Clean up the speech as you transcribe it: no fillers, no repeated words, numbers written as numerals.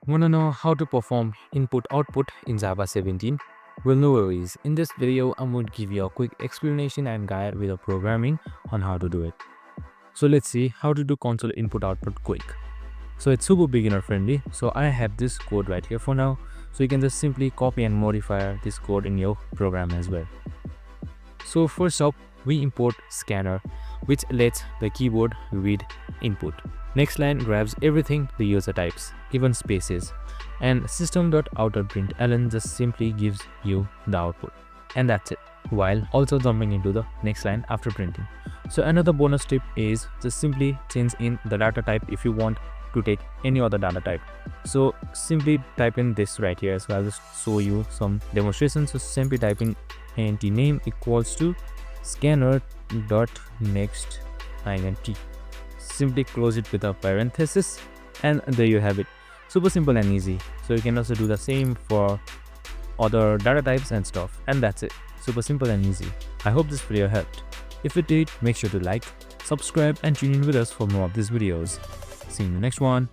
Wanna know how to perform input-output in Java 17? Well, no worries. In this video, I'm going to give you a quick explanation and guide with a programming on how to do it. So let's see how to do console input-output quick. So it's super beginner friendly. So I have this code right here for now. So you can just simply copy and modify this code in your program as well. So first up, we import scanner, which lets the keyboard read input. Next line grabs everything the user types, even spaces, and System.out.println just simply gives you the output. And that's it, while also jumping into the next line after printing. So another bonus tip is just simply change in the data type if you want to take any other data type. So simply type in this right here. So I'll just show you some demonstrations. So simply type in int name equals to scanner dot next int. Simply close it with a parenthesis, and there you have it. Super simple and easy. So you can also do the same for other data types and stuff, and that's it. Super simple and easy. I hope this video helped. If it did, make sure to like, subscribe, and tune in with us for more of these videos. See you in the next one.